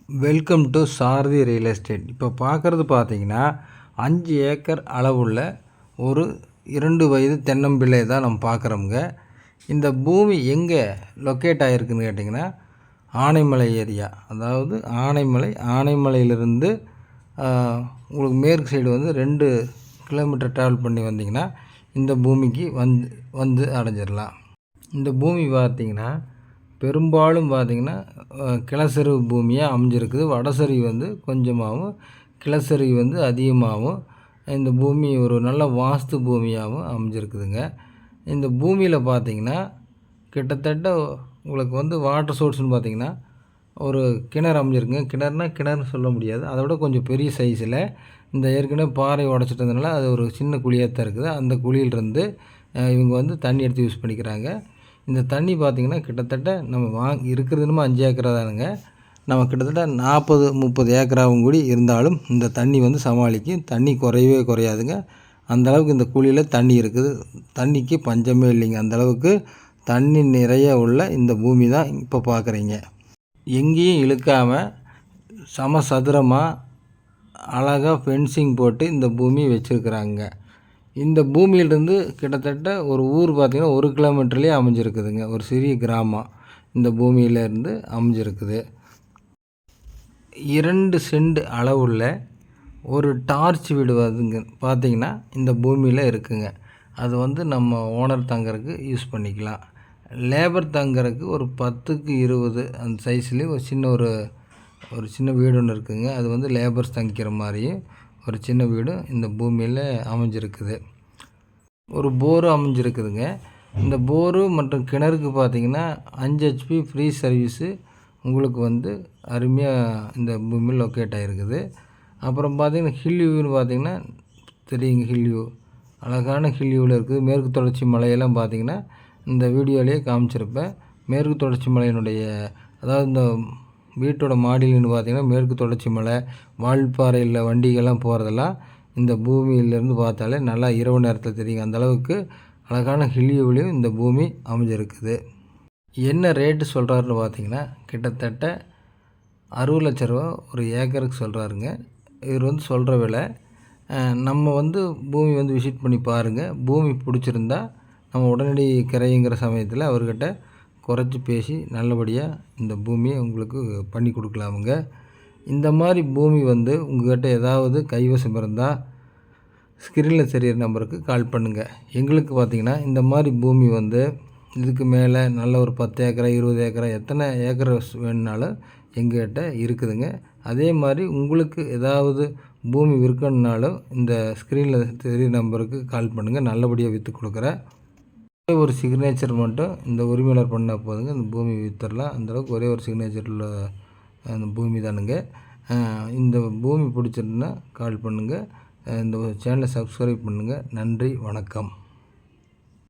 Welcome to Sarathi real estate. இப்போ பார்க்குறது பார்த்தீங்கன்னா 5 ஏக்கர் அளவுள்ள ஒரு 2 வயது தென்னம்பிள்ளை தான் நம்ம பார்க்குறோமுங்க. இந்த பூமி எங்கே லொக்கேட் ஆகிருக்குன்னு கேட்டிங்கன்னா ஆனைமலை ஏரியா. அதாவது ஆனைமலையிலிருந்து உங்களுக்கு மேற்கு சைடு வந்து 2 கிலோமீட்டர் ட்ராவல் பண்ணி வந்தீங்கன்னா இந்த பூமிக்கு வந்து அடைஞ்சிடலாம். இந்த பூமி பார்த்திங்கன்னா பெரும்பாலும் பார்த்திங்கன்னா கிளசரிவு பூமியாக அமைஞ்சிருக்குது. வடசரிவு வந்து கொஞ்சமாகவும் கிளசரிவு வந்து அதிகமாகவும் இந்த பூமி ஒரு நல்ல வாஸ்து பூமியாகவும் அமைஞ்சிருக்குதுங்க. இந்த பூமியில் பார்த்திங்கன்னா கிட்டத்தட்ட உங்களுக்கு வந்து வாட்டர் சோர்ஸ்னு பார்த்திங்கன்னா ஒரு கிணறு அமைஞ்சிருக்குங்க. கிணறுன்னு சொல்ல முடியாது, அதை விட கொஞ்சம் பெரிய சைஸில் இந்த ஏற்கனவே பாறை உடச்சிட்டதுனால அது ஒரு சின்ன குழியாக தான் இருக்குது. அந்த குழியிலிருந்து இவங்க வந்து தண்ணி எடுத்து யூஸ் பண்ணிக்கிறாங்க. இந்த தண்ணி பார்த்திங்கன்னா கிட்டத்தட்ட நம்ம இருக்கிறதுனுமோ 5 ஏக்கரா தானுங்க. நம்ம கிட்டத்தட்ட 40-30 ஏக்கராவும் கூடி இருந்தாலும் இந்த தண்ணி வந்து சமாளிக்கும். தண்ணி குறையவே குறையாதுங்க. அந்தளவுக்கு இந்த குழியில் தண்ணி இருக்குது. தண்ணிக்கு பஞ்சமே இல்லைங்க. அந்தளவுக்கு தண்ணி நிறைய உள்ள இந்த பூமி தான் இப்போ பார்க்குறீங்க. எங்கேயும் இழுக்காமல் சதுரமாக அழகாக ஃபென்சிங் போட்டு இந்த பூமி வச்சுருக்குறாங்க. இந்த பூமியிலிருந்து கிட்டத்தட்ட ஒரு ஊர் பார்த்திங்கன்னா 1 கிலோமீட்டர்லேயே அமைஞ்சிருக்குதுங்க. ஒரு சிறிய கிராமம் இந்த பூமியிலேருந்து அமைஞ்சிருக்குது. 2 சென்ட் அளவுள்ள ஒரு டார்ச் வீடு வந்துங்க பார்த்திங்கன்னா இந்த பூமியில் இருக்குங்க. அது வந்து நம்ம ஓனர் தங்கறதுக்கு யூஸ் பண்ணிக்கலாம். லேபர் தங்கறதுக்கு ஒரு 10க்கு 20 அந்த சைஸ்லேயே ஒரு சின்ன வீடு ஒன்று இருக்குதுங்க. அது வந்து லேபர்ஸ் தங்கிக்கிற மாதிரியும் ஒரு சின்ன வீடு இந்த பூமியில் அமைஞ்சிருக்குது. ஒரு போரும் அமைஞ்சிருக்குதுங்க. இந்த போரு மற்றும் கிணறுக்கு பார்த்திங்கன்னா 5 HP ஃப்ரீ சர்வீஸு உங்களுக்கு வந்து அருமையாக இந்த பூமியில் லொக்கேட் ஆகிருக்குது. அப்புறம் பார்த்திங்கன்னா ஹில் வியூன்னு பார்த்திங்கன்னா தெரியுங்க, ஹில் வியூ அழகான ஹில் வியூவில் இருக்குது. மேற்கு தொடர்ச்சி மலையெல்லாம் பார்த்திங்கன்னா இந்த வீடியோலேயே காமிச்சிருப்பேன். மேற்கு தொடர்ச்சி மலையினுடைய அதாவது இந்த வீட்டோட மாடியில்னு பார்த்திங்கன்னா மேற்கு தொடர்ச்சி மலை, வால்பாறையில் வண்டிகள்லாம் போகிறதெல்லாம் இந்த பூமியிலேருந்து பார்த்தாலே நல்லா இரவு நேரத்தில் தெரியுங்க. அந்தளவுக்கு அழகான ஹில்வியூவிலையும் இந்த பூமி அமைஞ்சிருக்குது. என்ன ரேட்டு சொல்கிறாருன்னு பார்த்திங்கன்னா கிட்டத்தட்ட 60 லட்ச ரூபா ஒரு ஏக்கருக்கு சொல்கிறாருங்க. இவர் வந்து சொல்கிற விலை. நம்ம வந்து பூமி வந்து விசிட் பண்ணி பாருங்கள். பூமி பிடிச்சிருந்தா நம்ம உடனடி கிரைங்கிற சமயத்தில் அவர்கிட்ட குறைச்சி பேசி நல்லபடியாக இந்த பூமியை உங்களுக்கு பண்ணி கொடுக்கலாமுங்க. இந்த மாதிரி பூமி வந்து உங்கள்கிட்ட ஏதாவது கைவசம் இருந்தால் ஸ்க்ரீனில் தெரியிற நம்பருக்கு கால் பண்ணுங்கள். எங்களுக்கு பார்த்திங்கன்னா இந்த மாதிரி பூமி வந்து இதுக்கு மேலே நல்ல ஒரு 10 ஏக்கரா 20 ஏக்கரா எத்தனை ஏக்கர் வேணுனாலும் எங்கள்கிட்ட இருக்குதுங்க. அதே மாதிரி உங்களுக்கு ஏதாவது பூமி விற்கணுன்னாலும் இந்த ஸ்க்ரீனில் தெரியிற நம்பருக்கு கால் பண்ணுங்கள். நல்லபடியாக விற்று கொடுக்குறேன். ஒரு சிக்னேச்சர் மட்டும் இந்த உரிமையாளர் பண்ணால் போதுங்க, இந்த பூமி விற்றுடலாம். அந்தளவுக்கு ஒரே ஒரு சிக்னேச்சரில் அந்த பூமி தானுங்க. இந்த பூமி பிடிச்சிருந்தா கால் பண்ணுங்கள். இந்த சேனலை சப்ஸ்கிரைப் பண்ணுங்கள். நன்றி, வணக்கம்.